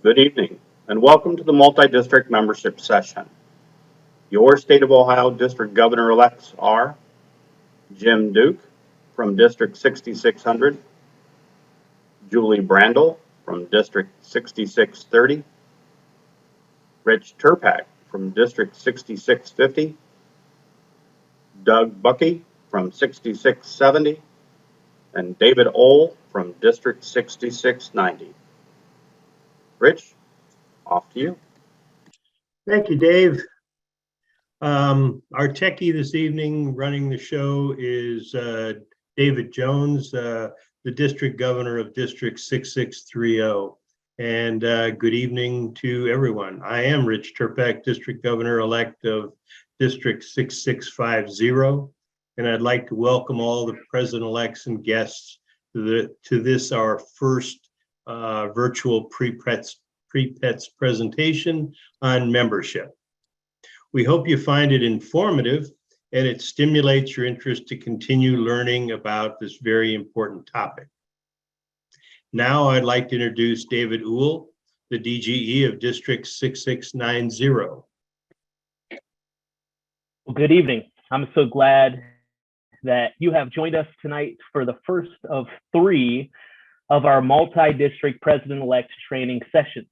Good evening, and welcome to the multi-district membership session. Your State of Ohio District Governor-elects are Jim Duke from District 6600, Julie Brandel from District 6630, Rich Turpak from District 6650, Doug Buckey from 6670, and David Ohl from District 6690. Rich, off to you. Thank you, Dave. Our techie this evening running the show is David Jones, the District Governor of District 6630. And good evening to everyone. I am Rich Turpak, District Governor-elect of District 6650. And I'd like to welcome all the president-elects and guests to this, our first virtual pre-pets presentation on membership. We hope you find it informative and it stimulates your interest to continue learning about this very important topic. Now I'd like to introduce David Ohl, the DGE of District 6690. Well, good evening. I'm so glad that you have joined us tonight for the first of 3 of our multi-district president-elect training sessions.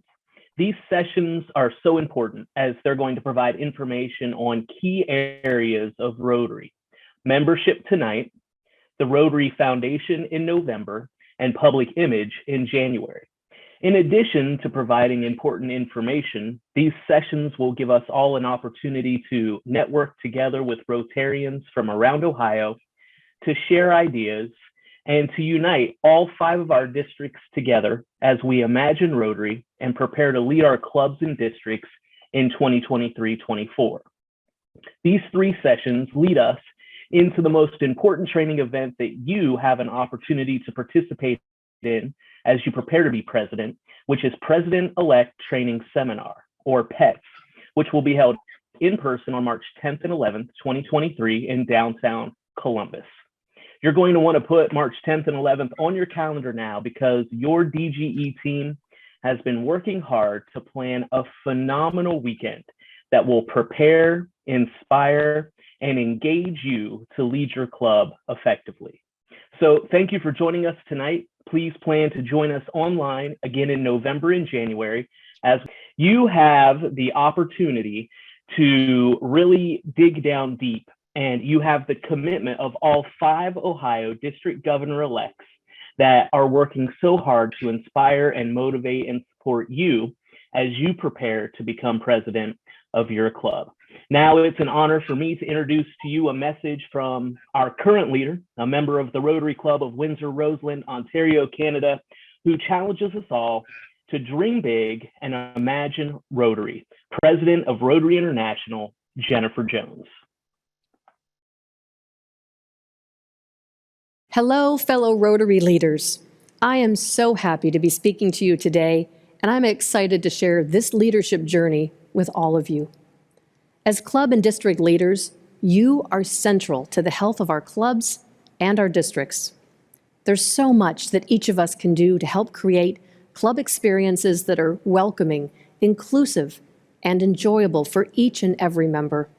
These sessions are so important as they're going to provide information on key areas of Rotary. Membership tonight, the Rotary Foundation in November, and public image in January. In addition to providing important information, these sessions will give us all an opportunity to network together with Rotarians from around Ohio, to share ideas, and to unite all 5 of our districts together as we imagine Rotary and prepare to lead our clubs and districts in 2023-24. These 3 sessions lead us into the most important training event that you have an opportunity to participate in as you prepare to be president, which is President-Elect Training Seminar, or PETS, which will be held in person on March 10th and 11th, 2023 in downtown Columbus. You're going to want to put March 10th and 11th on your calendar now because your DGE team has been working hard to plan a phenomenal weekend that will prepare, inspire, and engage you to lead your club effectively. So thank you for joining us tonight. Please plan to join us online again in November and January as you have the opportunity to really dig down deep. And you have the commitment of all 5 Ohio district governor-elects that are working so hard to inspire and motivate and support you as you prepare to become president of your club. Now it's an honor for me to introduce to you a message from our current leader, a member of the Rotary Club of Windsor-Roseland, Ontario, Canada, who challenges us all to dream big and imagine Rotary. President of Rotary International, Jennifer Jones. Hello, fellow Rotary leaders. I am so happy to be speaking to you today, and I'm excited to share this leadership journey with all of you. As club and district leaders, you are central to the health of our clubs and our districts. There's so much that each of us can do to help create club experiences that are welcoming, inclusive, and enjoyable for each and every member.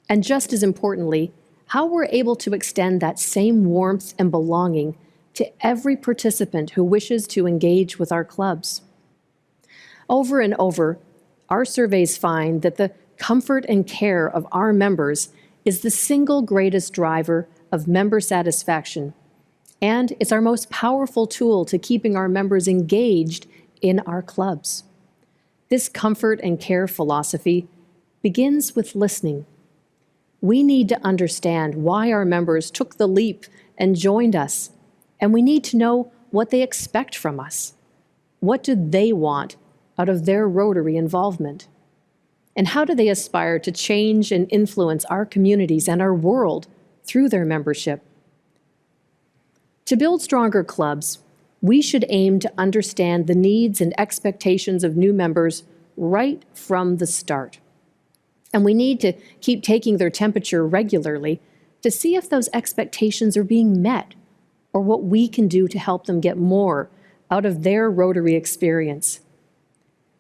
And just as importantly, how we're able to extend that same warmth and belonging to every participant who wishes to engage with our clubs. Over and over, our surveys find that the comfort and care of our members is the single greatest driver of member satisfaction, and it's our most powerful tool to keeping our members engaged in our clubs. This comfort and care philosophy begins with listening. We need to understand why our members took the leap and joined us, and we need to know what they expect from us. What do they want out of their Rotary involvement? And how do they aspire to change and influence our communities and our world through their membership? To build stronger clubs, we should aim to understand the needs and expectations of new members right from the start. And we need to keep taking their temperature regularly to see if those expectations are being met or what we can do to help them get more out of their Rotary experience.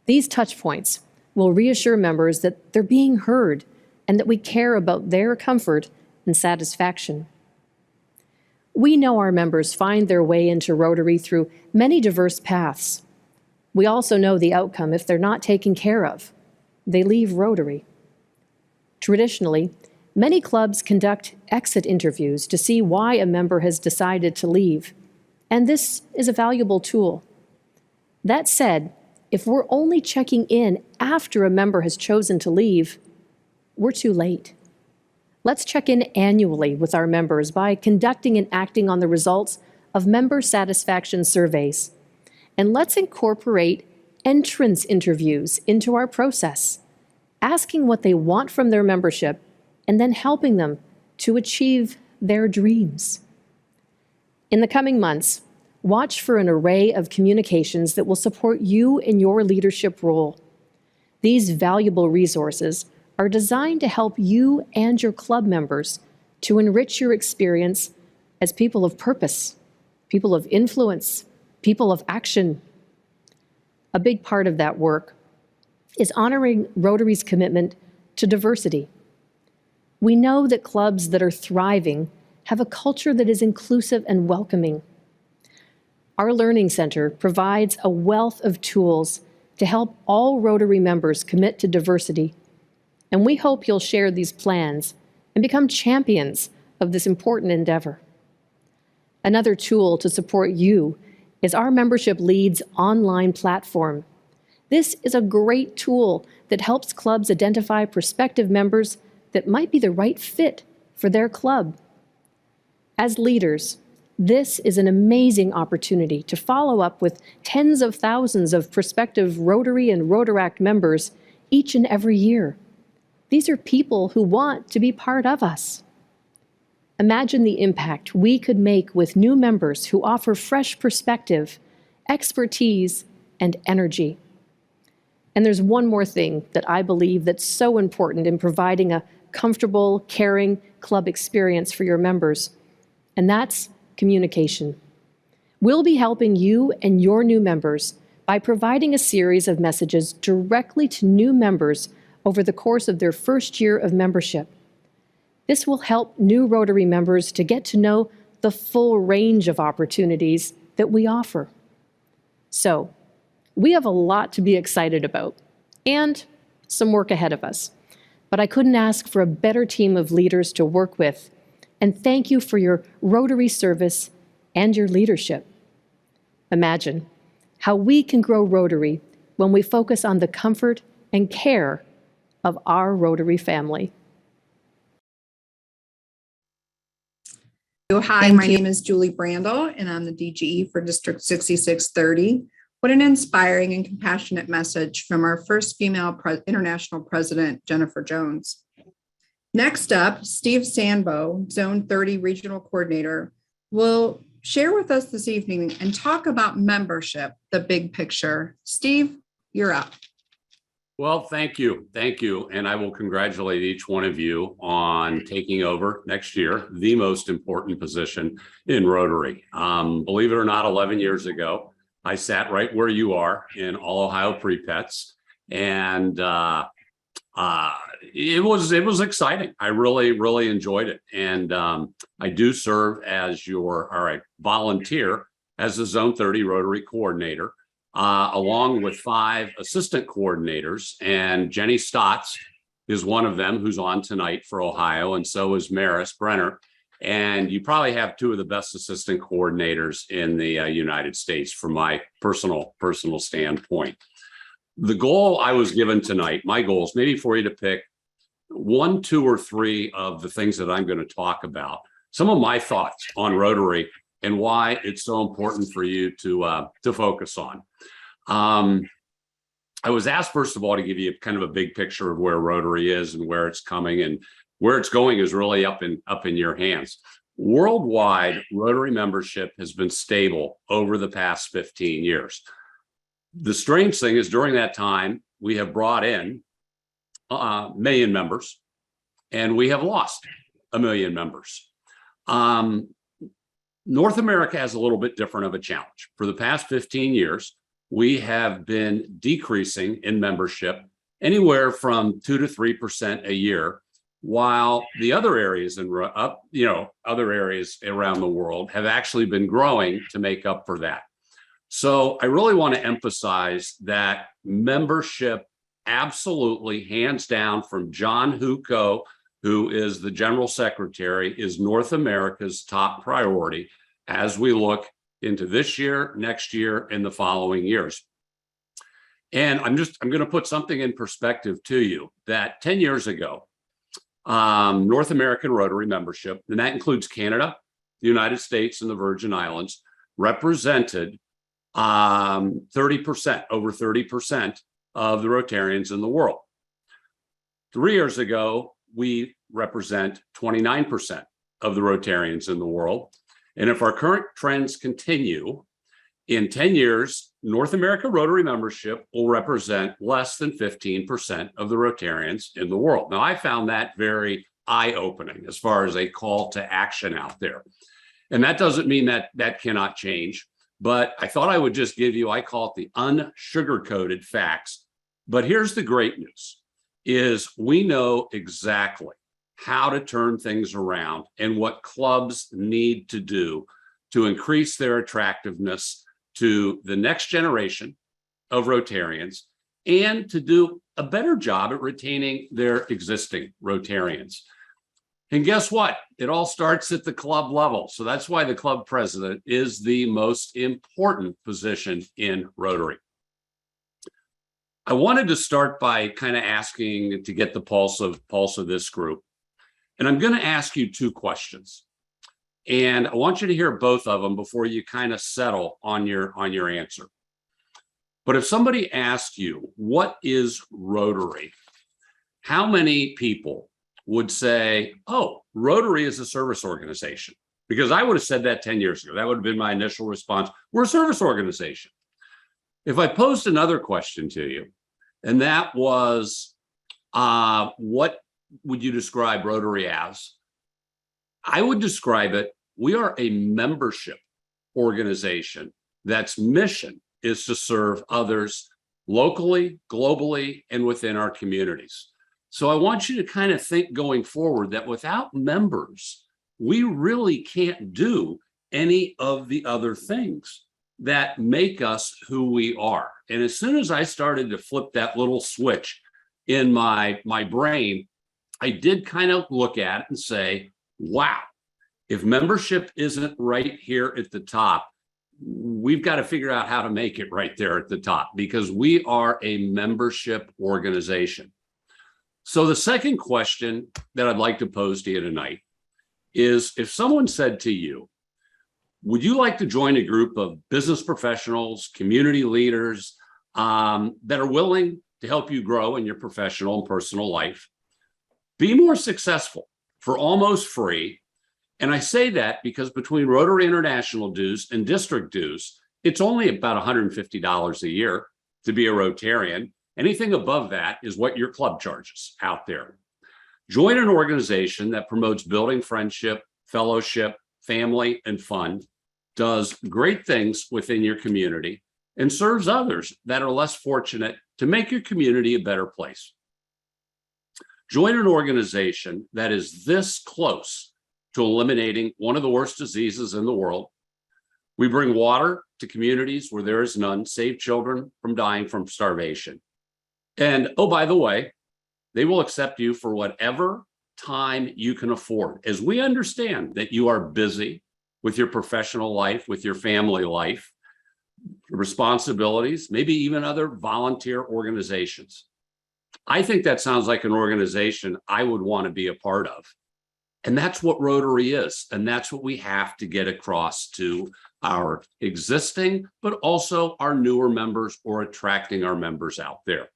These touch points will reassure members that they're being heard and that we care about their comfort and satisfaction. We know our members find their way into Rotary through many diverse paths. We also know the outcome if they're not taken care of. They leave Rotary. Traditionally, many clubs conduct exit interviews to see why a member has decided to leave, and this is a valuable tool. That said, if we're only checking in after a member has chosen to leave, we're too late. Let's check in annually with our members by conducting and acting on the results of member satisfaction surveys. And let's incorporate entrance interviews into our process, asking what they want from their membership and then helping them to achieve their dreams. In the coming months, watch for an array of communications that will support you in your leadership role. These valuable resources are designed to help you and your club members to enrich your experience as people of purpose, people of influence, people of action. A big part of that work is honoring Rotary's commitment to diversity. We know that clubs that are thriving have a culture that is inclusive and welcoming. Our Learning Center provides a wealth of tools to help all Rotary members commit to diversity, and we hope you'll share these plans and become champions of this important endeavor. Another tool to support you is our Membership Leads online platform. This is a great tool that helps clubs identify prospective members that might be the right fit for their club. As leaders, this is an amazing opportunity to follow up with tens of thousands of prospective Rotary and Rotaract members each and every year. These are people who want to be part of us. Imagine the impact we could make with new members who offer fresh perspective, expertise, and energy. And there's one more thing that I believe that's so important in providing a comfortable, caring club experience for your members, and that's communication. We'll be helping you and your new members by providing a series of messages directly to new members over the course of their first year of membership. This will help new Rotary members to get to know the full range of opportunities that we offer. So, we have a lot to be excited about and some work ahead of us. But I couldn't ask for a better team of leaders to work with. And thank you for your Rotary service and your leadership. Imagine how we can grow Rotary when we focus on the comfort and care of our Rotary family. Hi, my name is Julie Brandel, and I'm the DGE for District 6630. What an inspiring and compassionate message from our first female international president, Jennifer Jones. Next up, Steve Sandbo, Zone 30 Regional Coordinator, will share with us this evening and talk about membership, the big picture. Steve, you're up. Well, thank you. Thank you. And I will congratulate each one of you on taking over next year, the most important position in Rotary. Believe it or not, 11 years ago, I sat right where you are in All Ohio Pre-Pets, and it was exciting. I really enjoyed it. And I do serve as volunteer as the Zone 30 Rotary Coordinator, along with 5 assistant coordinators. And Jenny Stotts is one of them who's on tonight for Ohio, and so is Maris Brenner. And you probably have 2 of the best assistant coordinators in the United States from my personal standpoint. The goal I was given tonight, my goal is maybe for you to pick 1, 2, or 3 of the things that I'm going to talk about. Some of my thoughts on Rotary and why it's so important for you to focus on. I was asked, first of all, to give you kind of a big picture of where Rotary is and where it's coming, and where it's going is really up in your hands. Worldwide, Rotary membership has been stable over the past 15 years. The strange thing is during that time, we have brought in 1 million members, and we have lost 1 million members. North America has a little bit different of a challenge. For the past 15 years, we have been decreasing in membership anywhere from 2 to 3% a year, while the other areas other areas around the world have actually been growing to make up for that. So I really want to emphasize that membership, absolutely, hands down, from John Huco, who is the General Secretary, is North America's top priority as we look into this year, next year, and the following years. And I'm going to put something in perspective to you that 10 years ago, North American Rotary membership, and that includes Canada, the United States, and the Virgin Islands, represented 30%, over 30% of the Rotarians in the world. 3 years ago, we represent 29% of the Rotarians in the world. And if our current trends continue, in 10 years, North America Rotary membership will represent less than 15% of the Rotarians in the world. Now, I found that very eye-opening as far as a call to action out there. And that doesn't mean that that cannot change, but I thought I would just give you, I call it the unsugar-coated facts. But here's the great news, is we know exactly how to turn things around and what clubs need to do to increase their attractiveness to the next generation of Rotarians and to do a better job at retaining their existing Rotarians. And guess what? It all starts at the club level. So that's why the club president is the most important position in Rotary. I wanted to start by kind of asking to get the pulse of this group. And I'm going to ask you two questions. And I want you to hear both of them before you kind of settle on your answer. But if somebody asked you, what is Rotary? How many people would say, oh, Rotary is a service organization? Because I would have said that 10 years ago. That would have been my initial response. We're a service organization. If I posed another question to you, and that was, what would you describe Rotary as? I would describe it, we are a membership organization that's mission is to serve others locally, globally, and within our communities. So I want you to kind of think going forward that without members, we really can't do any of the other things that make us who we are. And as soon as I started to flip that little switch in my brain, I did kind of look at it and say, wow, if membership isn't right here at the top, we've got to figure out how to make it right there at the top, because we are a membership organization. So the second question that I'd like to pose to you tonight is, if someone said to you, would you like to join a group of business professionals, community leaders that are willing to help you grow in your professional and personal life, be more successful for almost free? And I say that because between Rotary International dues and district dues, it's only about $150 a year to be a Rotarian. Anything above that is what your club charges out there. Join an organization that promotes building friendship, fellowship, family, and fun, does great things within your community, and serves others that are less fortunate to make your community a better place. Join an organization that is this close to eliminating one of the worst diseases in the world. We bring water to communities where there is none, save children from dying from starvation. And oh, by the way, they will accept you for whatever time you can afford, as we understand that you are busy with your professional life, with your family life, responsibilities, maybe even other volunteer organizations. I think that sounds like an organization I would want to be a part of. And that's what Rotary is. And that's what we have to get across to our existing, but also our newer members, or attracting our members out there.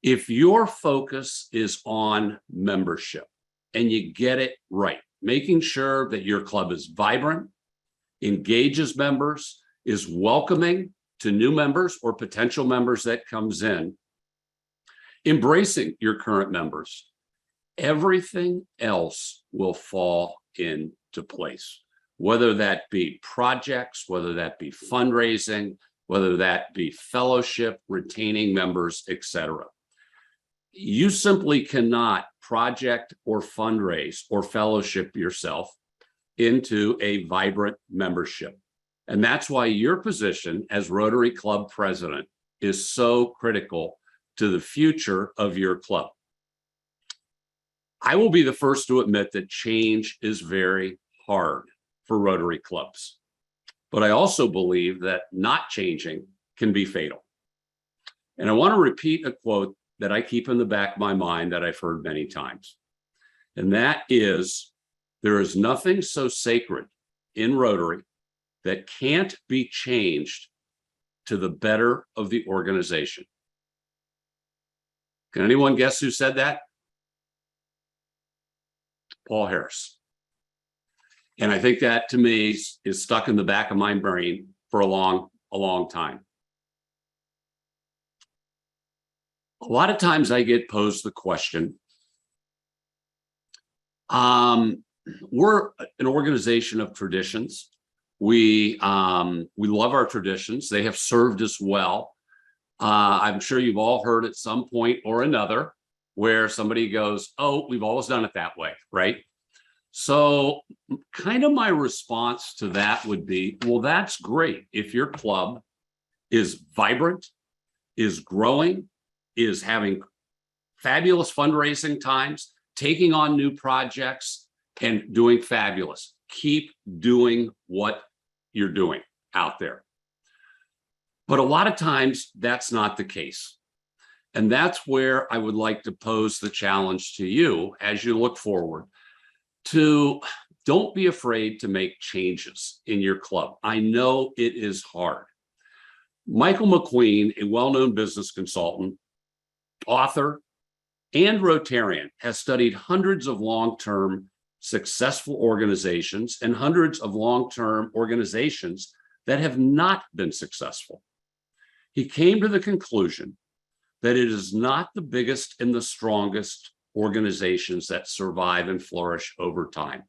If your focus is on membership and you get it right, making sure that your club is vibrant, engages members, is welcoming to new members or potential members that comes in, embracing your current members, everything else will fall into place, whether that be projects, whether that be fundraising, whether that be fellowship, retaining members, etc. You simply cannot project or fundraise or fellowship yourself into a vibrant membership. And that's why your position as Rotary Club president is so critical to the future of your club. I will be the first to admit that change is very hard for Rotary clubs. But I also believe that not changing can be fatal. And I want to repeat a quote that I keep in the back of my mind that I've heard many times. And that is, there is nothing so sacred in Rotary that can't be changed to the better of the organization. Can anyone guess who said that? Paul Harris. And I think that to me is stuck in the back of my brain for a long time. A lot of times I get posed the question, we're an organization of traditions. We love our traditions. They have served us well. I'm sure you've all heard at some point or another where somebody goes, oh, we've always done it that way, right? So kind of my response to that would be, well, that's great. If your club is vibrant, is growing, is having fabulous fundraising times, taking on new projects and doing fabulous. Keep doing what you're doing out there. But a lot of times that's not the case. And that's where I would like to pose the challenge to you as you look forward to don't be afraid to make changes in your club. I know it is hard. Michael McQueen, a well-known business consultant, author, and Rotarian, has studied hundreds of long-term successful organizations and hundreds of long-term organizations that have not been successful. He came to the conclusion that it is not the biggest and the strongest organizations that survive and flourish over time.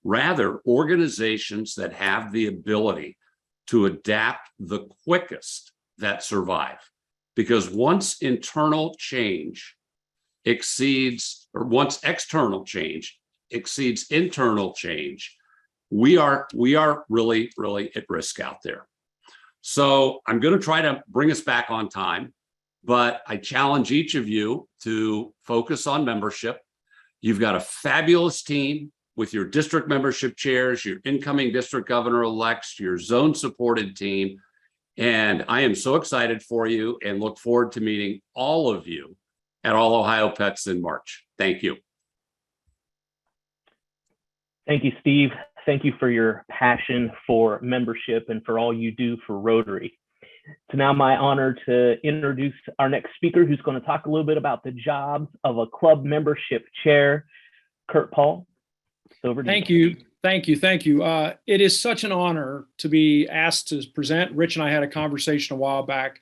Rather, organizations that have the ability to adapt the quickest that survive. Because once internal change exceeds, or once external change exceeds internal change, we are really at risk out there. So I'm going to try to bring us back on time, but I challenge each of you to focus on membership. You've got a fabulous team with your district membership chairs, your incoming district governor-elects, your zone supported team. And I am so excited for you and look forward to meeting all of you at All Ohio Pets in March. Thank you. Thank you, Steve. Thank you for your passion for membership and for all you do for Rotary. It's now my honor to introduce our next speaker, who's going to talk a little bit about the jobs of a club membership chair. Kurt Paul, it's over to you. Thank you. It is such an honor to be asked to present. Rich and I had a conversation a while back.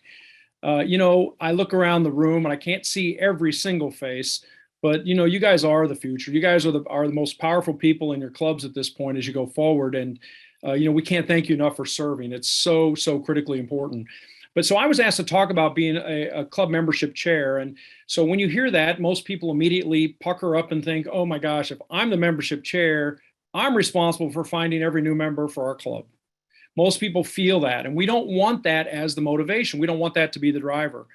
I look around the room and I can't see every single face, but you guys are the future. You guys are the most powerful people in your clubs at this point as you go forward. And we can't thank you enough for serving. It's so critically important. But so I was asked to talk about being a club membership chair. And so when you hear that, most people immediately pucker up and think, oh my gosh, if I'm the membership chair, I'm responsible for finding every new member for our club. Most people feel that, and we don't want that as the motivation. We don't want that to be the driver.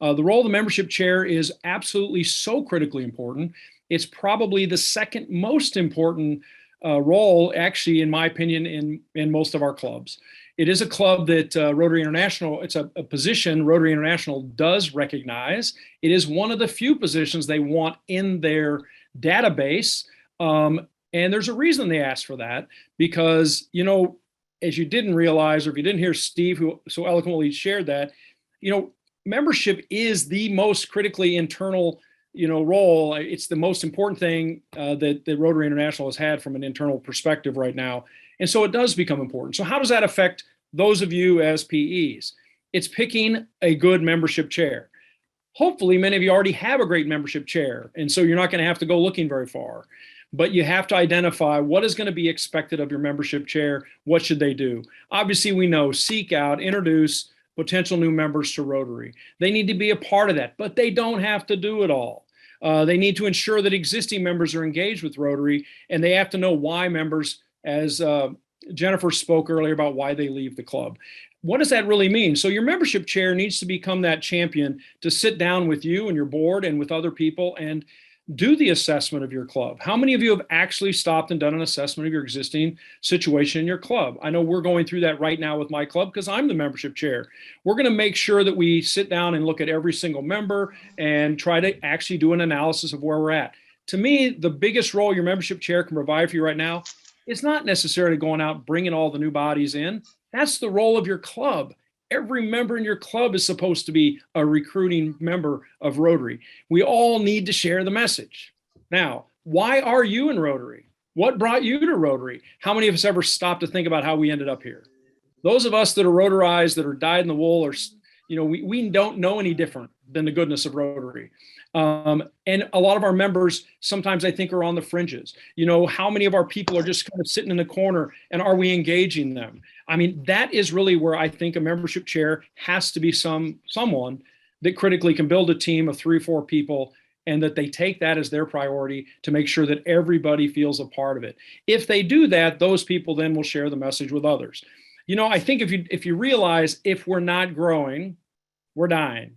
The role of the membership chair is absolutely so critically important. It's probably the second most important role, actually, in my opinion, in most of our clubs. It is a club that Rotary International, it's a position Rotary International does recognize. It is one of the few positions they want in their database. And there's a reason they asked for that, because, as you didn't realize, or if you didn't hear Steve, who so eloquently shared that, membership is the most critically internal, role. It's the most important thing that Rotary International has had from an internal perspective right now. And so it does become important. So how does that affect those of you as PEs? It's picking a good membership chair. Hopefully, many of you already have a great membership chair, and so you're not going to have to go looking very far. But you have to identify what is going to be expected of your membership chair. What should they do? Obviously, we know seek out, introduce potential new members to Rotary. They need to be a part of that, but they don't have to do it all. They need to ensure that existing members are engaged with Rotary, and they have to know why members, as Jennifer spoke earlier about why they leave the club. What does that really mean? So your membership chair needs to become that champion to sit down with you and your board and with other people and do the assessment of your club. How many of you have actually stopped and done an assessment of your existing situation in your club? I know we're going through that right now with my club because I'm the membership chair. We're going to make sure that we sit down and look at every single member and try to actually do an analysis of where we're at. To me, the biggest role your membership chair can provide for you right now is not necessarily going out bringing all the new bodies in. That's the role of your club. Every member in your club is supposed to be a recruiting member of Rotary. We all need to share the message. Now, why are you in Rotary? What brought you to Rotary? How many of us ever stopped to think about how we ended up here? Those of us that are Rotarized, that are dyed in the wool, or we don't know any different than the goodness of Rotary. And a lot of our members sometimes I think are on the fringes. How many of our people are just kind of sitting in the corner, and are we engaging them? I mean, that is really where I think a membership chair has to be someone that critically can build a team of 3 or 4 people, and that they take that as their priority to make sure that everybody feels a part of it. If they do that, those people then will share the message with others. I think if you realize if we're not growing, we're dying.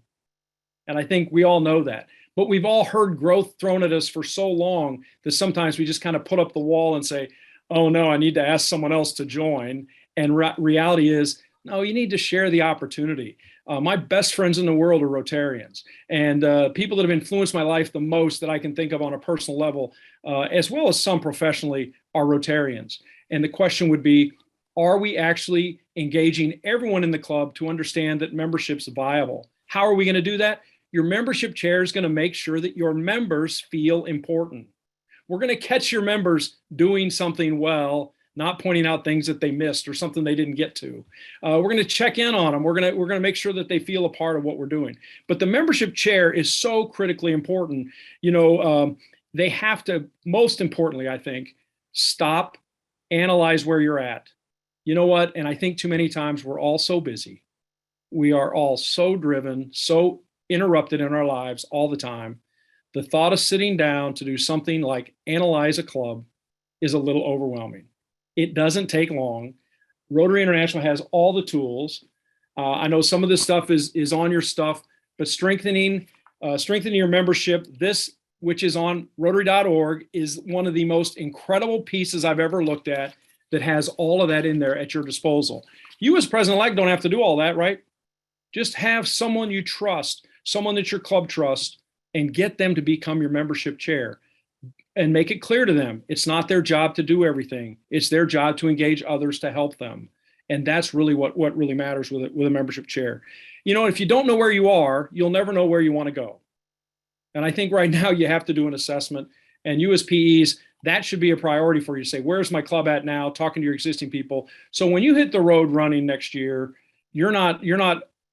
And I think we all know that. But we've all heard growth thrown at us for so long that sometimes we just kind of put up the wall and say, oh no, I need to ask someone else to join. And reality is, no, you need to share the opportunity. My best friends in the world are Rotarians, and people that have influenced my life the most that I can think of on a personal level, as well as some professionally, are Rotarians. And the question would be, are we actually engaging everyone in the club to understand that membership's viable? How are we going to do that? Your membership chair is going to make sure that your members feel important. We're going to catch your members doing something well, not pointing out things that they missed or something they didn't get to. We're going to check in on them. We're going to make sure that they feel a part of what we're doing. But the membership chair is so critically important. They have to, most importantly, I think, stop, analyze where you're at. You know what? And I think too many times we're all so busy. We are all so driven, so interrupted in our lives all the time. The thought of sitting down to do something like analyze a club is a little overwhelming. It doesn't take long. Rotary International has all the tools. I know some of this stuff is on your stuff, but strengthening your membership, this, which is on Rotary.org, is one of the most incredible pieces I've ever looked at that has all of that in there at your disposal. You as president-elect don't have to do all that, right? Just have someone you trust, someone that your club trusts, and get them to become your membership chair. And make it clear to them, it's not their job to do everything. It's their job to engage others to help them. And that's really what really matters with a membership chair. If you don't know where you are, you'll never know where you want to go. And I think right now you have to do an assessment. And you as PEs, that should be a priority for you to say, where's my club at now? Talking to your existing people. So when you hit the road running next year, you're not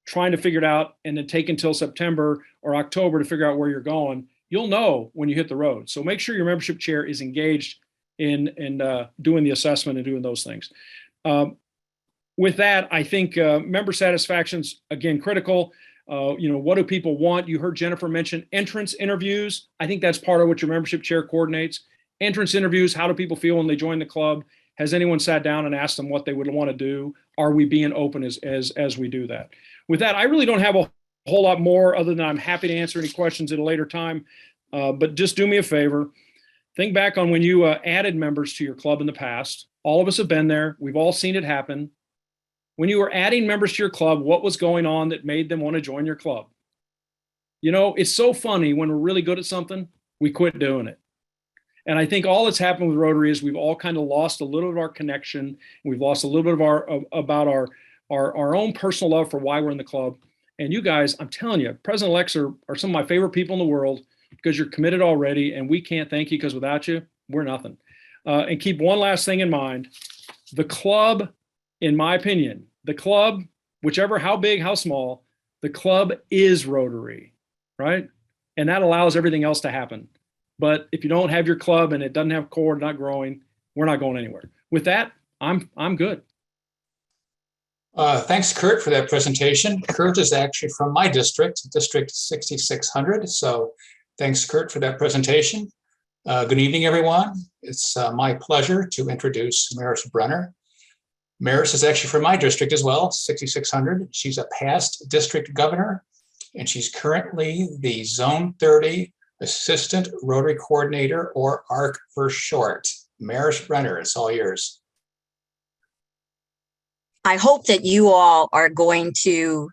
trying to figure it out and then take until September or October to figure out where you're going. You'll know when you hit the road. So make sure your membership chair is engaged in doing the assessment and doing those things. With that, I think member satisfaction's, again, critical. What do people want? You heard Jennifer mention entrance interviews. I think that's part of what your membership chair coordinates. Entrance interviews, how do people feel when they join the club? Has anyone sat down and asked them what they would want to do? Are we being open as we do that? With that, I really don't have a whole lot more other than I'm happy to answer any questions at a later time. But just do me a favor. Think back on when you added members to your club in the past. All of us have been there. We've all seen it happen. When you were adding members to your club, what was going on that made them want to join your club? It's so funny when we're really good at something, we quit doing it. And I think all that's happened with Rotary is we've all kind of lost a little of our connection. We've lost a little bit of our own personal love for why we're in the club. And you guys, I'm telling you, president-elects are some of my favorite people in the world because you're committed already, and we can't thank you because without you, we're nothing. And keep one last thing in mind. The club, in my opinion, the club, whichever, how big, how small, the club is Rotary, right? And that allows everything else to happen. But if you don't have your club and it doesn't have core, not growing, we're not going anywhere. With that, I'm good. Thanks, Kurt, for that presentation. Kurt is actually from my district, District 6600. So thanks, Kurt, for that presentation. Good evening, everyone. It's my pleasure to introduce Maris Brenner. Maris is actually from my district as well, 6600. She's a past district governor, and she's currently the Zone 30 Assistant Rotary Coordinator, or ARC for short. Maris Brenner, it's all yours. I hope that you all are going to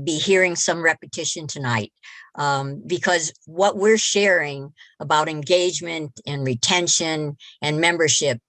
be hearing some repetition tonight, because what we're sharing about engagement and retention and membership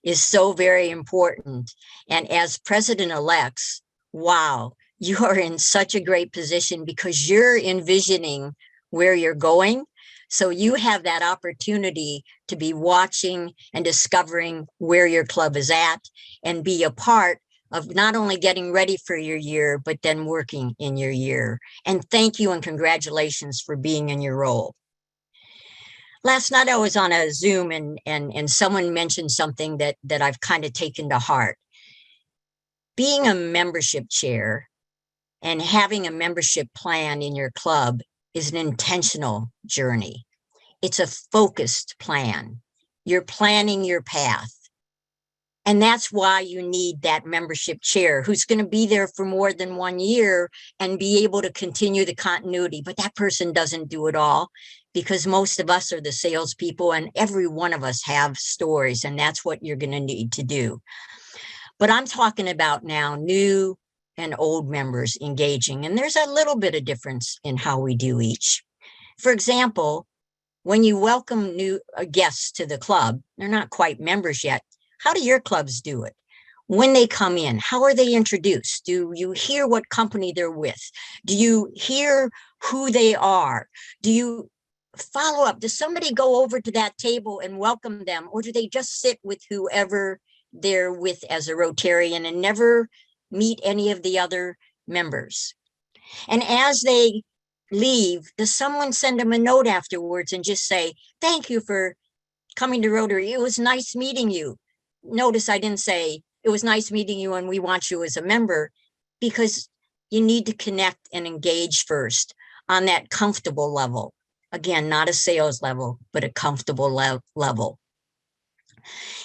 is so very important. And as president-elects, wow, you are in such a great position because you're envisioning where you're going. So you have that opportunity to be watching and discovering where your club is at and be a part of not only getting ready for your year, but then working in your year. And thank you and congratulations for being in your role. Last night I was on a Zoom and someone mentioned something that I've kind of taken to heart. Being a membership chair and having a membership plan in your club is an intentional journey. It's a focused plan. You're planning your path. And that's why you need that membership chair who's going to be there for more than 1 year and be able to continue the continuity. But that person doesn't do it all, because most of us are the salespeople and every one of us have stories, and that's what you're going to need to do. But I'm talking about now new and old members engaging, and there's a little bit of difference in how we do each. For example, when you welcome new guests to the club, they're not quite members yet. How do your clubs do it? When they come in, how are they introduced? Do you hear what company they're with? Do you hear who they are? Do you follow up? Does somebody go over to that table and welcome them? Or do they just sit with whoever they're with as a Rotarian and never meet any of the other members? And as they leave, does someone send them a note afterwards and just say, thank you for coming to Rotary. It was nice meeting you. Notice I didn't say it was nice meeting you and we want you as a member, because you need to connect and engage first on that comfortable level. Again, not a sales level, but a comfortable level.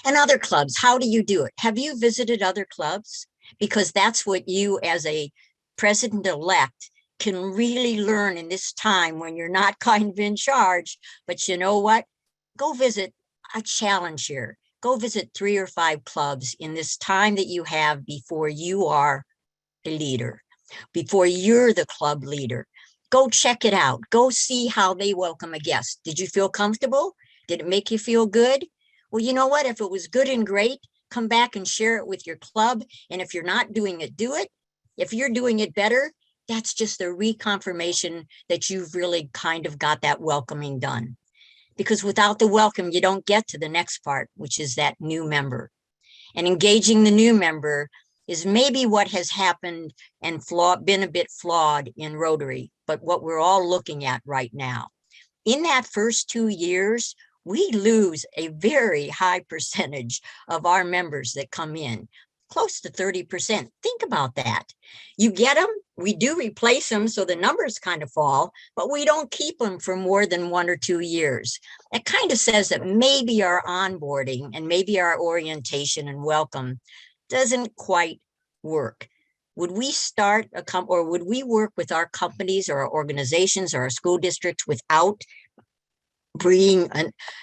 And other clubs, how do you do it? Have you visited other clubs? Because that's what you as a president-elect can really learn in this time when you're not kind of in charge. But you know what? Go visit. A challenge here. Go visit 3 or 5 clubs in this time that you have before you are a leader, before you're the club leader. Go check it out. Go see how they welcome a guest. Did you feel comfortable? Did it make you feel good? Well, you know what? If it was good and great, come back and share it with your club. And if you're not doing it, do it. If you're doing it better, that's just a reconfirmation that you've really kind of got that welcoming done. Because without the welcome, you don't get to the next part, which is that new member. And engaging the new member is maybe what has happened and been a bit flawed in Rotary, but what we're all looking at right now. In that first 2 years, we lose a very high percentage of our members that come in, close to 30%. Think about that. You get them, we do replace them, so the numbers kind of fall, but we don't keep them for more than 1 or 2 years. It kind of says that maybe our onboarding and maybe our orientation and welcome doesn't quite work. Would we start or would we work with our companies or our organizations or our school districts without bringing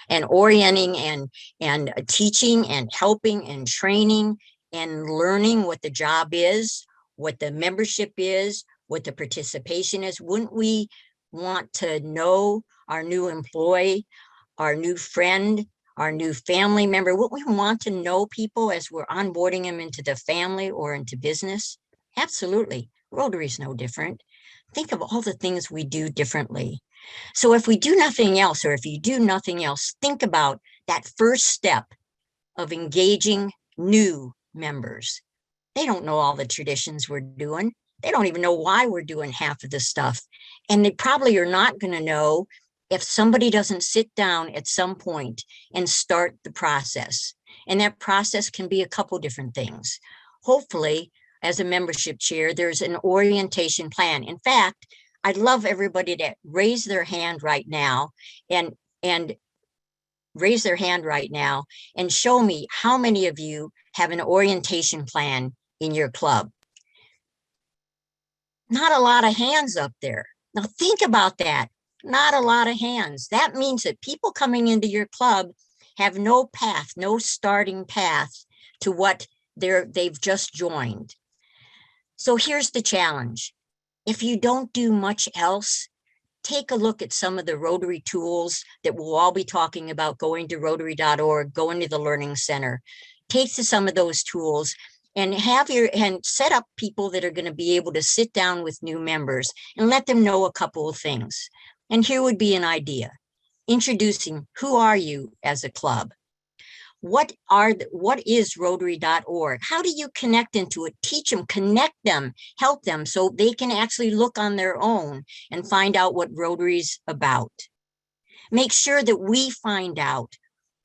and orienting and teaching and helping and training and learning what the job is, what the membership is, what the participation is? Wouldn't we want to know our new employee, our new friend, our new family member? Wouldn't we want to know people as we're onboarding them into the family or into business? Absolutely. Rotary's no different. Think of all the things we do differently. So if we do nothing else, or if you do nothing else, think about that first step of engaging new members. They don't know all the traditions we're doing. They don't even know why we're doing half of this stuff. And they probably are not going to know if somebody doesn't sit down at some point and start the process. And that process can be a couple different things. Hopefully, as a membership chair, there's an orientation plan. In fact, I'd love everybody to raise their hand right now and raise their hand right now and show me how many of you have an orientation plan in your club. Not a lot of hands up there. Now think about that. Not a lot of hands. That means that people coming into your club have no path, no starting path to what they've just joined. So here's the challenge. If you don't do much else, take a look at some of the Rotary tools that we'll all be talking about, going to rotary.org, going to the Learning Center. Take to some of those tools and set up people that are going to be able to sit down with new members and let them know a couple of things. And here would be an idea. Introducing, who are you as a club? What is rotary.org? How do you connect into it? Teach them, connect them, help them so they can actually look on their own and find out what Rotary's about. Make sure that we find out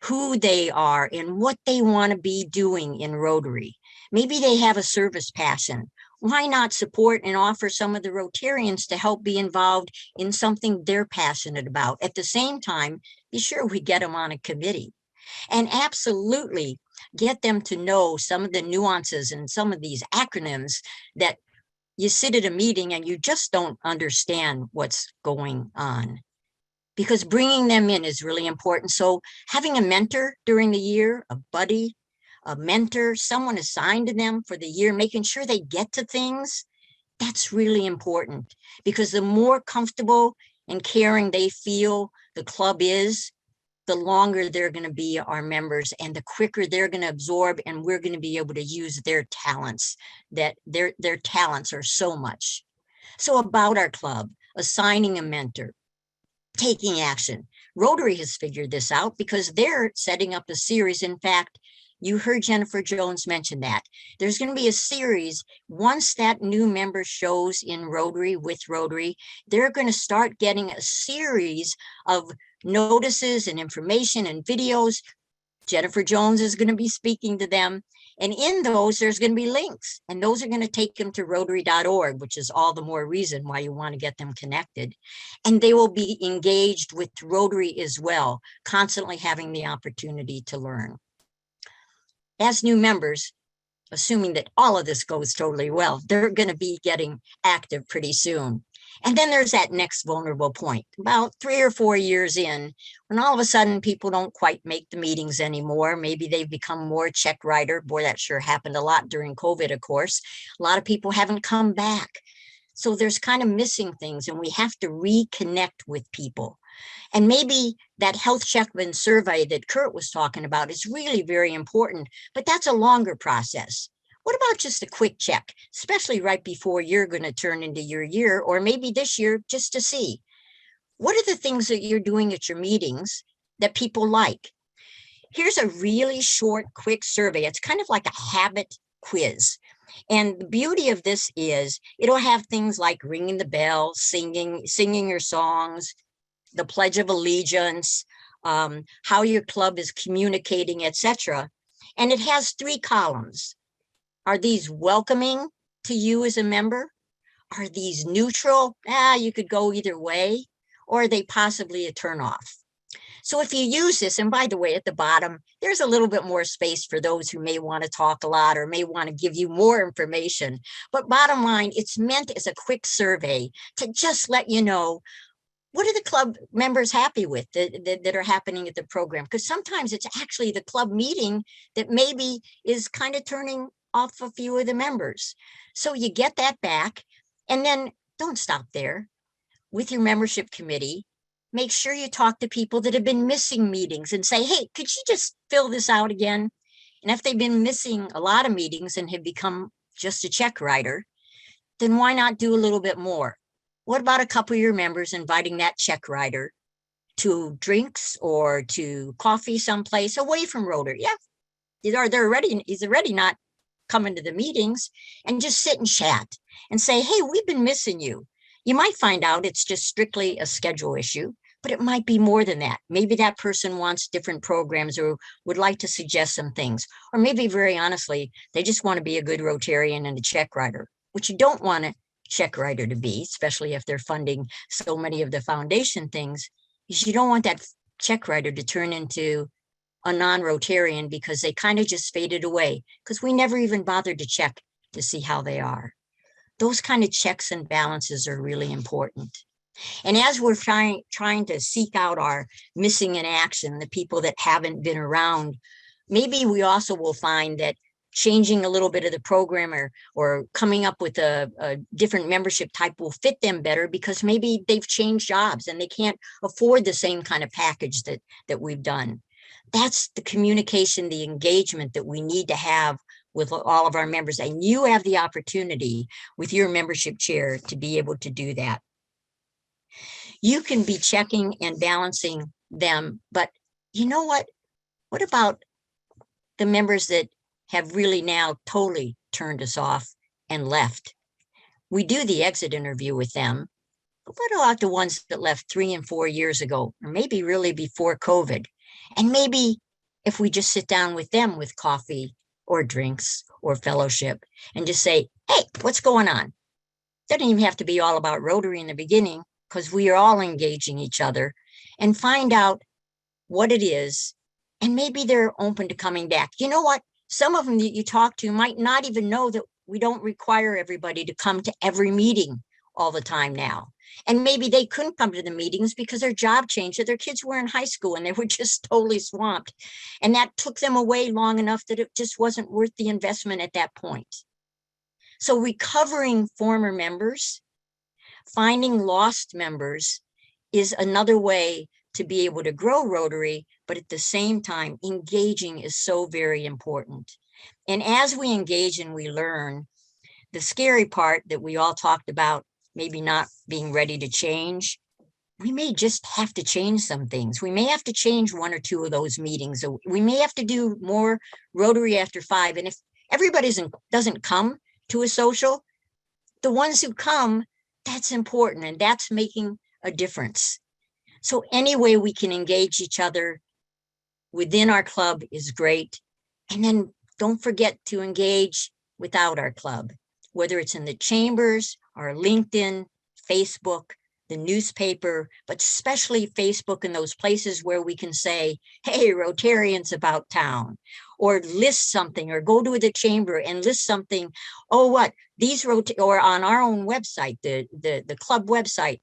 who they are and what they want to be doing in Rotary. Maybe they have a service passion. Why not support and offer some of the Rotarians to help be involved in something they're passionate about? At the same time, be sure we get them on a committee. And absolutely get them to know some of the nuances and some of these acronyms that you sit at a meeting and you just don't understand what's going on. Because bringing them in is really important. So having a mentor during the year, a buddy, a mentor, someone assigned to them for the year, making sure they get to things, that's really important. Because the more comfortable and caring they feel the club is, the longer they're going to be our members and the quicker they're going to absorb, and we're going to be able to use their talents, that their talents are so much. So about our club, assigning a mentor, taking action. Rotary has figured this out because they're setting up a series. In fact, you heard Jennifer Jones mention that. There's going to be a series. Once that new member shows in Rotary with Rotary, they're going to start getting a series of notices and information and videos. Jennifer Jones is going to be speaking to them. And in those, there's going to be links. And those are going to take them to rotary.org, which is all the more reason why you want to get them connected. And they will be engaged with Rotary as well, constantly having the opportunity to learn. As new members, assuming that all of this goes totally well, they're going to be getting active pretty soon. And then there's that next vulnerable point, about 3 or 4 years in, when all of a sudden people don't quite make the meetings anymore. Maybe they've become more check writer. Boy, that sure happened a lot during COVID, of course. A lot of people haven't come back. So there's kind of missing things, and we have to reconnect with people. And maybe that health check-in survey that Kurt was talking about is really very important, but that's a longer process. What about just a quick check, especially right before you're going to turn into your year, or maybe this year, just to see what are the things that you're doing at your meetings that people like? Here's a really short, quick survey. It's kind of like a habit quiz. And the beauty of this is it'll have things like ringing the bell, singing your songs, the Pledge of Allegiance, how your club is communicating, etc. And it has 3 columns. Are these welcoming to you as a member? Are these neutral? You could go either way. Or are they possibly a turnoff? So if you use this, and by the way, at the bottom, there's a little bit more space for those who may want to talk a lot or may want to give you more information. But bottom line, it's meant as a quick survey to just let you know, what are the club members happy with that are happening at the program? Because sometimes it's actually the club meeting that maybe is kind of turning off a few of the members. So you get that back, and then don't stop there. With your membership committee, make sure you talk to people that have been missing meetings and say, hey, could you just fill this out again? And if they've been missing a lot of meetings and have become just a check writer, then why not do a little bit more? What about a couple of your members inviting that check writer to drinks or to coffee someplace away from Rotary? Yeah, he's already not coming to the meetings, and just sit and chat and say, hey, we've been missing you. You might find out it's just strictly a schedule issue, but it might be more than that. Maybe that person wants different programs or would like to suggest some things. Or maybe very honestly, they just want to be a good Rotarian and a check writer, which you don't want a check writer to be, especially if they're funding so many of the foundation things, is you don't want that check writer to turn into a non-Rotarian because they kind of just faded away because we never even bothered to check to see how they are. Those kind of checks and balances are really important. And as we're trying to seek out our missing in action, the people that haven't been around, maybe we also will find that changing a little bit of the program or coming up with a different membership type will fit them better because maybe they've changed jobs and they can't afford the same kind of package that we've done. That's the communication, the engagement that we need to have with all of our members. And you have the opportunity with your membership chair to be able to do that. You can be checking and balancing them, but you know what? What about the members that have really now totally turned us off and left? We do the exit interview with them, but what about the ones that left 3 and 4 years ago, or maybe really before COVID? And maybe if we just sit down with them with coffee or drinks or fellowship and just say, hey, what's going on? Doesn't even have to be all about Rotary in the beginning because we are all engaging each other and find out what it is. And maybe they're open to coming back. You know what? Some of them that you talk to might not even know that we don't require everybody to come to every meeting all the time now. And maybe they couldn't come to the meetings because their job changed, or their kids were in high school and they were just totally swamped. And that took them away long enough that it just wasn't worth the investment at that point. So recovering former members, finding lost members is another way to be able to grow Rotary, but at the same time, engaging is so very important. And as we engage and we learn, the scary part that we all talked about, maybe not being ready to change, we may just have to change some things. We may have to change 1 or 2 of those meetings. Or we may have to do more Rotary after 5. And if everybody doesn't come to a social, the ones who come, that's important and that's making a difference. So any way we can engage each other within our club is great. And then don't forget to engage without our club, whether it's in the chambers, our LinkedIn, Facebook, the newspaper, but especially Facebook and those places where we can say, hey, Rotarians about town, or list something, or go to the chamber and list something. Oh, what? Or on our own website, the club website,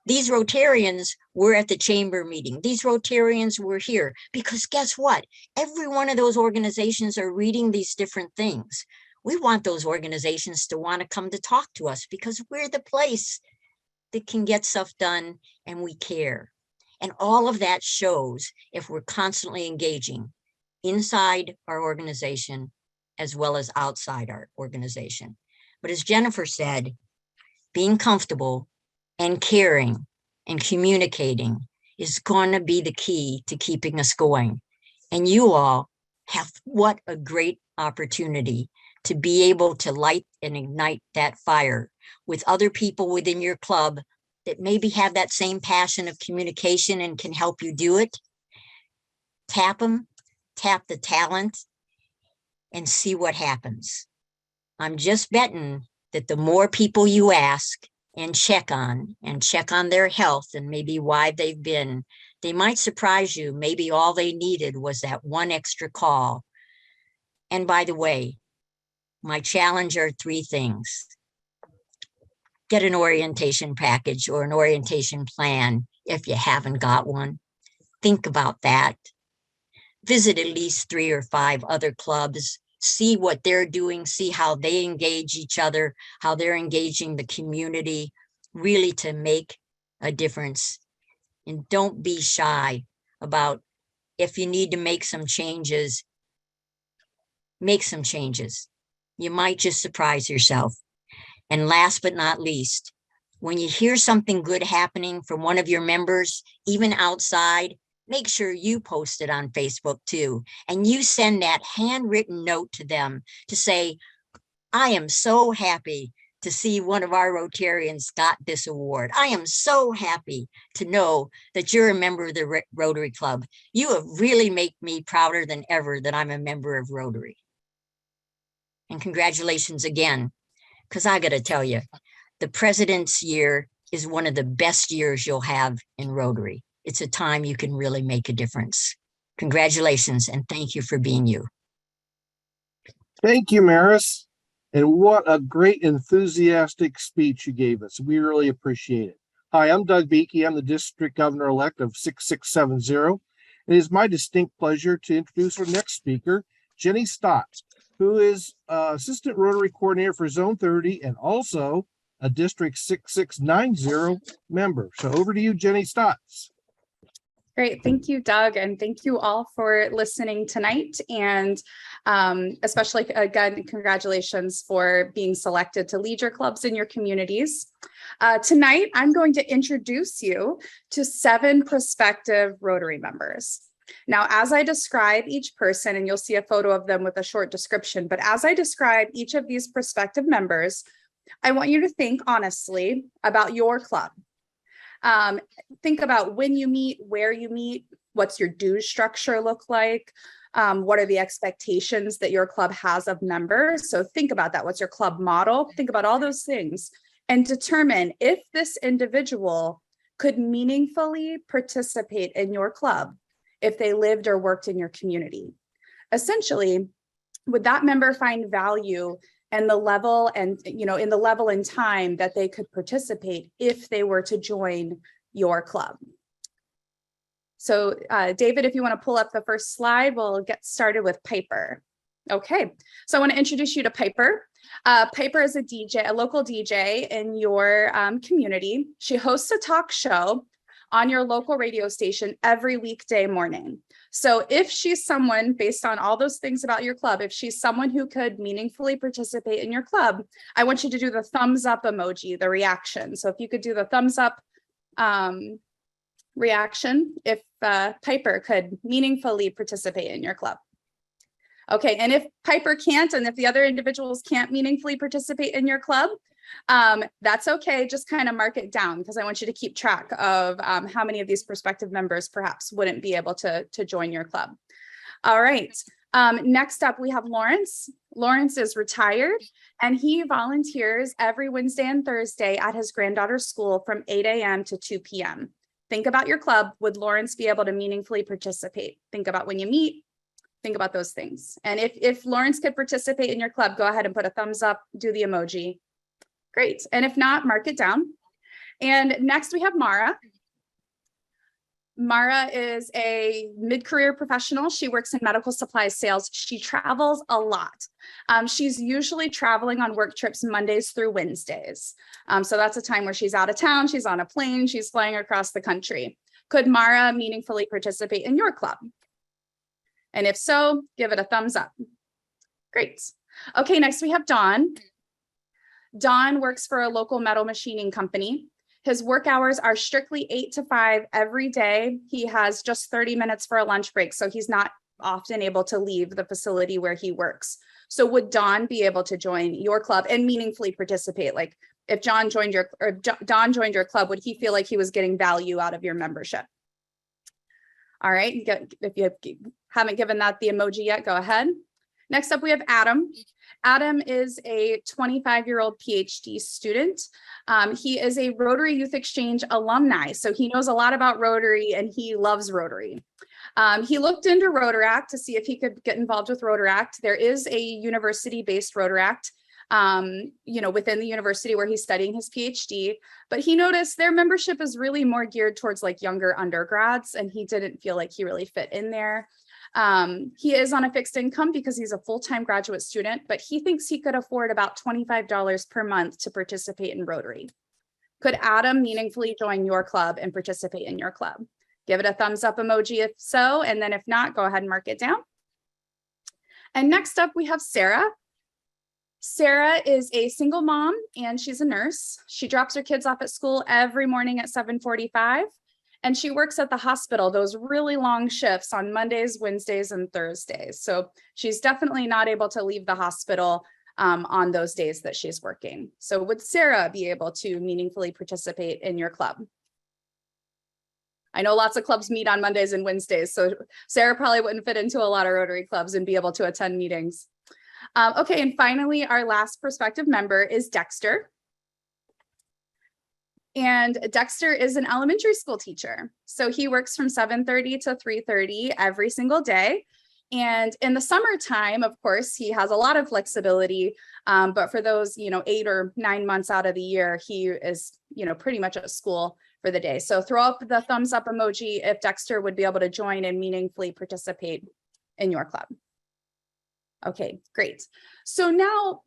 these Rotarians were at the chamber meeting. These Rotarians were here. Because guess what? Every one of those organizations are reading these different things. We want those organizations to want to come to talk to us because we're the place that can get stuff done and we care. And all of that shows if we're constantly engaging inside our organization as well as outside our organization. But as Jennifer said, being comfortable and caring and communicating is going to be the key to keeping us going. And you all have what a great opportunity to be able to light and ignite that fire with other people within your club that maybe have that same passion of communication and can help you do it. Tap them, tap the talent, and see what happens. I'm just betting that the more people you ask and check on their health and maybe why they've been, they might surprise you. Maybe all they needed was that one extra call. And by the way, my challenge are 3 things. Get an orientation package or an orientation plan if you haven't got one. Think about that. Visit at least 3 or 5 other clubs. See what they're doing, see how they engage each other, how they're engaging the community, really to make a difference. And don't be shy about if you need to make some changes, make some changes. You might just surprise yourself. And last but not least, when you hear something good happening from one of your members, even outside, make sure you post it on Facebook too. And you send that handwritten note to them to say, I am so happy to see one of our Rotarians got this award. I am so happy to know that you're a member of the Rotary Club. You have really made me prouder than ever that I'm a member of Rotary. And congratulations again, because I got to tell you, the President's Year is one of the best years you'll have in Rotary. It's a time you can really make a difference. Congratulations, and thank you for being you. Thank you, Maris. And what a great enthusiastic speech you gave us. We really appreciate it. Hi, I'm Doug Beakey. I'm the District Governor-elect of 6670. It is my distinct pleasure to introduce our next speaker, Jenny Stott, who is Assistant Rotary Coordinator for Zone 30 and also a District 6690 member. So over to you, Jenny Stott. Great. Thank you, Doug. And thank you all for listening tonight. And especially, again, congratulations for being selected to lead your clubs in your communities. Tonight, I'm going to introduce you to 7 prospective Rotary members. Now, as I describe each person, and you'll see a photo of them with a short description, but as I describe each of these prospective members, I want you to think honestly about your club. Think about when you meet, where you meet, what's your dues structure look like, what are the expectations that your club has of members. So think about that. What's your club model? Think about all those things and determine if this individual could meaningfully participate in your club if they lived or worked in your community. Essentially, would that member find value and the level and, in the level and time that they could participate if they were to join your club? So David, if you want to pull up the first slide, we'll get started with Piper. Okay, so I want to introduce you to Piper. Piper is a DJ, a local DJ in your community. She hosts a talk show on your local radio station every weekday morning. So if she's someone, based on all those things about your club, if she's someone who could meaningfully participate in your club, I want you to do the thumbs up emoji, the reaction. So if you could do the thumbs up reaction, if Piper could meaningfully participate in your club. Okay, and if Piper can't, and if the other individuals can't meaningfully participate in your club, that's okay. Just kind of mark it down because I want you to keep track of how many of these prospective members perhaps wouldn't be able to join your club. All right. Next up, we have Lawrence. Lawrence is retired and he volunteers every Wednesday and Thursday at his granddaughter's school from 8 a.m. to 2 p.m. Think about your club. Would Lawrence be able to meaningfully participate? Think about when you meet. Think about those things. And if Lawrence could participate in your club, go ahead and put a thumbs up, do the emoji. Great. And if not, mark it down. And next we have Mara. Mara is a mid-career professional. She works in medical supplies sales. She travels a lot. She's usually traveling on work trips Mondays through Wednesdays. So that's a time where she's out of town, she's on a plane, she's flying across the country. Could Mara meaningfully participate in your club? And if so, give it a thumbs up. Great. Okay, next we have Don. Don works for a local metal machining company. His work hours are strictly 8 to 5 every day. He has just 30 minutes for a lunch break, so he's not often able to leave the facility where he works. So would Don be able to join your club and meaningfully participate? Like if Don joined your club, would he feel like he was getting value out of your membership? All right, if you haven't given that the emoji yet, go ahead. Next up, we have Adam. Adam is a 25-year-old PhD student. He is a Rotary Youth Exchange alumni, so he knows a lot about Rotary and he loves Rotary. He looked into Rotaract to see if he could get involved with Rotaract. There is a university-based Rotaract, within the university where he's studying his PhD, but he noticed their membership is really more geared towards like younger undergrads, and he didn't feel like he really fit in there. He is on a fixed income because he's a full-time graduate student, but he thinks he could afford about $25 per month to participate in Rotary. Could Adam meaningfully join your club and participate in your club? Give it a thumbs up emoji if so, and then if not, go ahead and mark it down. And next up, we have Sarah. Sarah is a single mom and she's a nurse. She drops her kids off at school every morning at 7:45. And she works at the hospital, those really long shifts on Mondays, Wednesdays, and Thursdays. So she's definitely not able to leave the hospital on those days that she's working. So would Sarah be able to meaningfully participate in your club? I know lots of clubs meet on Mondays and Wednesdays, so Sarah probably wouldn't fit into a lot of Rotary clubs and be able to attend meetings. Okay, and finally, our last prospective member is Dexter. And Dexter is an elementary school teacher. So he works from 7:30 to 3:30 every single day. And in the summertime, of course, he has a lot of flexibility. But for those, 8 or 9 months out of the year, he is, pretty much at school for the day. So throw up the thumbs up emoji if Dexter would be able to join and meaningfully participate in your club. Okay, great. So now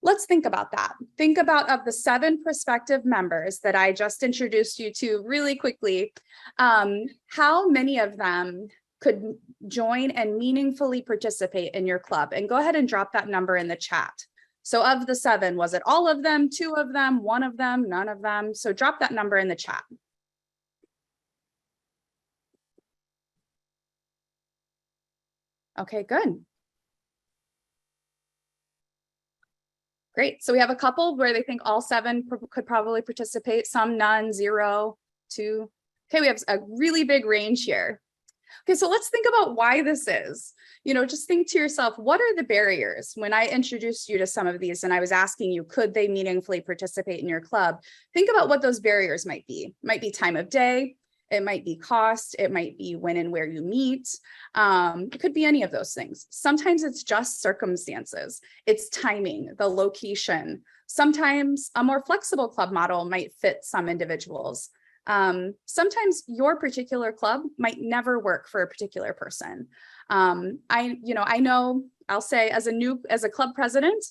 let's think about that. Think about of the 7 prospective members that I just introduced you to really quickly, how many of them could join and meaningfully participate in your club? And go ahead and drop that number in the chat. So of the 7, was it all of them, 2 of them, 1 of them, none of them? So drop that number in the chat. Okay, good. Great. So we have a couple where they think all 7 could probably participate, some none, 0, 2. Okay, we have a really big range here. Okay, so let's think about why this is. Just think to yourself, what are the barriers? When I introduced you to some of these and I was asking you, could they meaningfully participate in your club? Think about what those barriers might be. It might be time of day. It might be cost. It might be when and where you meet. It could be any of those things. Sometimes it's just circumstances. It's timing, the location. Sometimes a more flexible club model might fit some individuals. Sometimes your particular club might never work for a particular person. I know I'll say as a club president,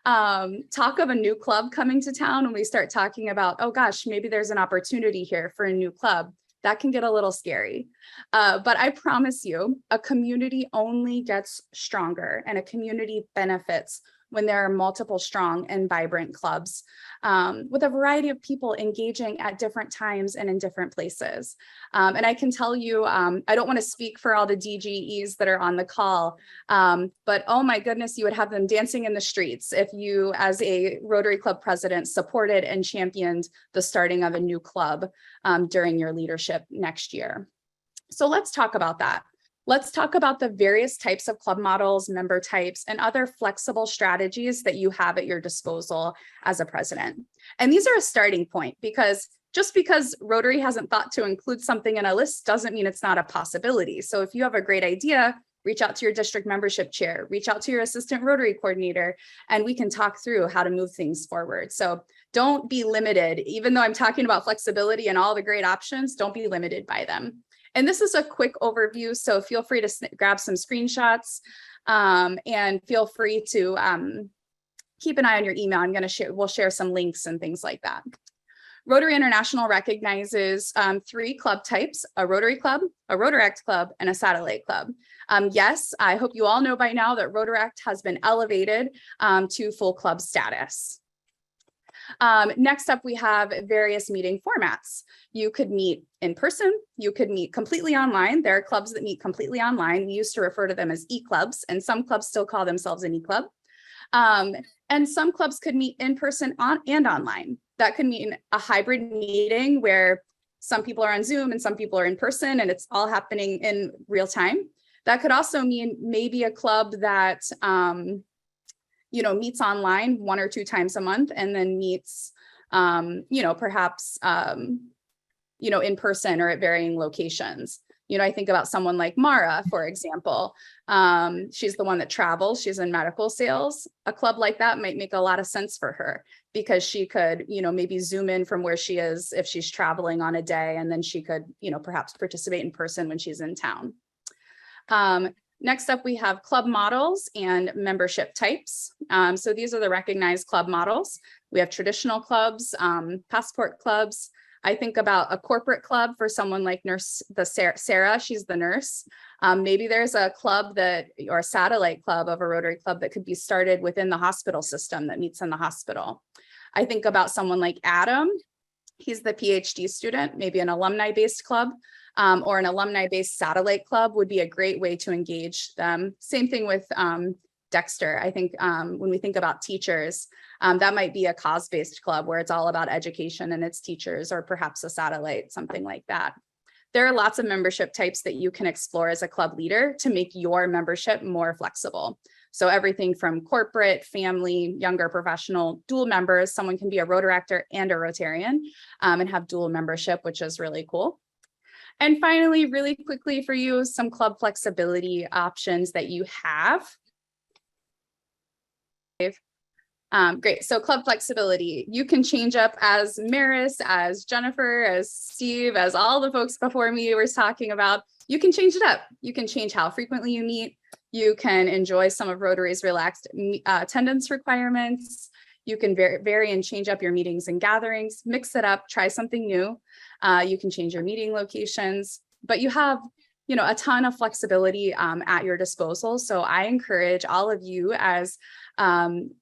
talk of a new club coming to town when we start talking about, oh gosh, maybe there's an opportunity here for a new club. That can get a little scary. But I promise you, a community only gets stronger and a community benefits when there are multiple strong and vibrant clubs with a variety of people engaging at different times and in different places. And I can tell you, I don't want to speak for all the DGEs that are on the call, but oh my goodness, you would have them dancing in the streets if you, as a Rotary Club president, supported and championed the starting of a new club during your leadership next year. So let's talk about that. Let's talk about the various types of club models, member types, and other flexible strategies that you have at your disposal as a president. And these are a starting point, because just because Rotary hasn't thought to include something in a list doesn't mean it's not a possibility. So if you have a great idea, reach out to your district membership chair, reach out to your assistant Rotary coordinator, and we can talk through how to move things forward. So don't be limited. Even though I'm talking about flexibility and all the great options, don't be limited by them. And this is a quick overview, so feel free to grab some screenshots and feel free to keep an eye on your email. We'll share some links and things like that. Rotary International recognizes 3 club types: a Rotary Club, a Rotaract Club, and a Satellite Club. Yes, I hope you all know by now that Rotaract has been elevated to full club status. Next up, we have various meeting formats. You could meet in person, you could meet completely online. There are clubs that meet completely online. We used to refer to them as e-clubs, and some clubs still call themselves an e-club. And some clubs could meet in person and online. That could mean a hybrid meeting where some people are on Zoom and some people are in person, and it's all happening in real time. That could also mean maybe a club that meets online 1 or 2 times a month and then meets, perhaps, in person or at varying locations. I think about someone like Mara, for example. She's the one that travels. She's in medical sales. A club like that might make a lot of sense for her, because she could, maybe Zoom in from where she is if she's traveling on a day, and then she could, perhaps participate in person when she's in town. Next up, we have club models and membership types. So these are the recognized club models. We have traditional clubs, passport clubs. I think about a corporate club for someone like Sarah, she's the nurse. Maybe there's a club or a satellite club of a Rotary Club that could be started within the hospital system that meets in the hospital. I think about someone like Adam. He's the PhD student, maybe an alumni-based club. Or an alumni-based satellite club would be a great way to engage them. Same thing with Dexter. I think when we think about teachers, that might be a cause-based club where it's all about education and its teachers, or perhaps a satellite, something like that. There are lots of membership types that you can explore as a club leader to make your membership more flexible. So everything from corporate, family, younger professional, dual members. Someone can be a Rotaractor and a Rotarian and have dual membership, which is really cool. And finally, really quickly for you, some club flexibility options that you have. Great. So club flexibility, you can change up as Maris, as Jennifer, as Steve, as all the folks before me were talking about. You can change it up. You can change how frequently you meet. You can enjoy some of Rotary's relaxed attendance requirements. You can vary and change up your meetings and gatherings, mix it up, try something new. You can change your meeting locations, but you have, you know, a ton of flexibility at your disposal. So I encourage all of you as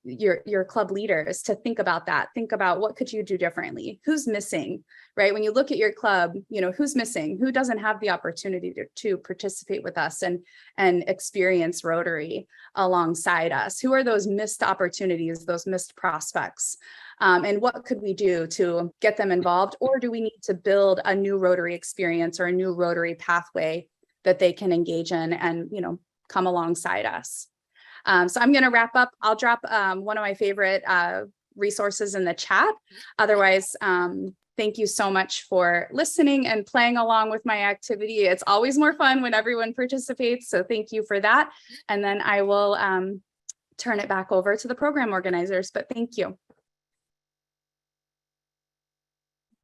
your club leaders to think about that. Think about what could you do differently? Who's missing, right? When you look at your club, you know, who's missing? Who doesn't have the opportunity to participate with us and experience Rotary alongside us? Who are those missed opportunities, those missed prospects? And what could we do to get them involved? Or do we need to build a new Rotary experience or a new Rotary pathway that they can engage in and, you know, come alongside us? So I'm going to wrap up. I'll drop one of my favorite resources in the chat. Otherwise, thank you so much for listening and playing along with my activity. It's always more fun when everyone participates. So thank you for that. And then I will turn it back over to the program organizers, but thank you.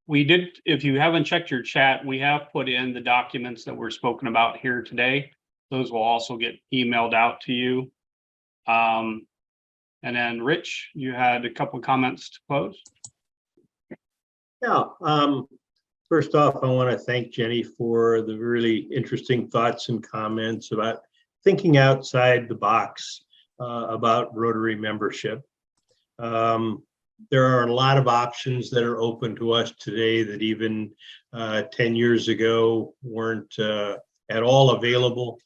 We did, if you haven't checked your chat, we have put in the documents that were spoken about here today. Those will also get emailed out to you. And then Rich, you had a couple of comments to close. Yeah. First off, I want to thank Jenny for the really interesting thoughts and comments about thinking outside the box about Rotary membership. There are a lot of options that are open to us today that even 10 years ago weren't at all available.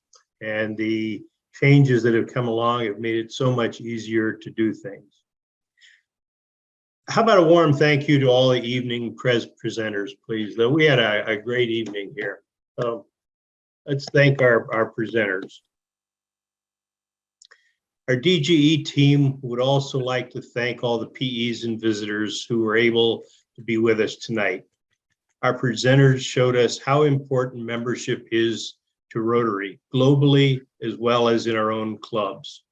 And the changes that have come along have made it so much easier to do things. How about a warm thank you to all the evening presenters, please? Though we had a great evening here. So let's thank our presenters. Our DGE team would also like to thank all the PEs and visitors who were able to be with us tonight. Our presenters showed us how important membership is to Rotary globally, as well as in our own clubs.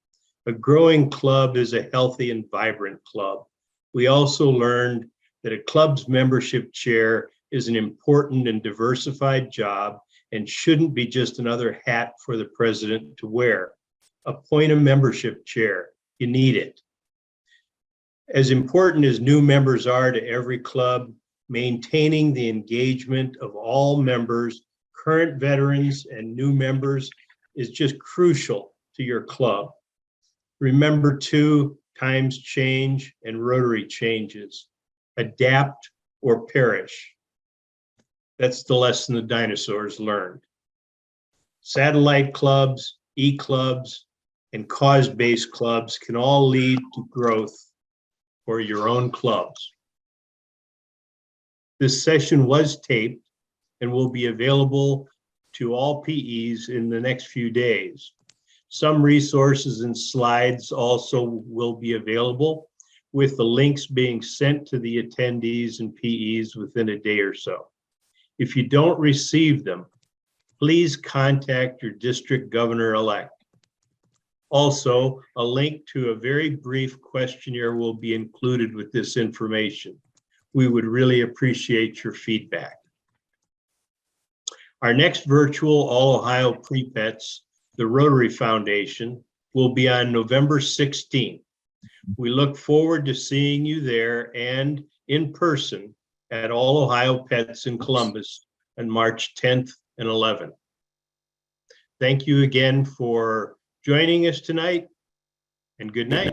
A growing club is a healthy and vibrant club. We also learned that a club's membership chair is an important and diversified job and shouldn't be just another hat for the president to wear. Appoint a membership chair. You need it. As important as new members are to every club, maintaining the engagement of all members, current veterans and new members, is just crucial to your club. Remember too, times change and Rotary changes. Adapt or perish. That's the lesson the dinosaurs learned. Satellite clubs, e-clubs, and cause-based clubs can all lead to growth for your own clubs. This session was taped and will be available to all PEs in the next few days. Some resources and slides also will be available, with the links being sent to the attendees and PEs within a day or so. If you don't receive them, please contact your district governor-elect. Also, a link to a very brief questionnaire will be included with this information. We would really appreciate your feedback. Our next virtual All Ohio Pre-Pets, the Rotary Foundation, will be on November 16th. We look forward to seeing you there and in person at All Ohio Pets in Columbus on March 10th and 11th. Thank you again for joining us tonight, and good night.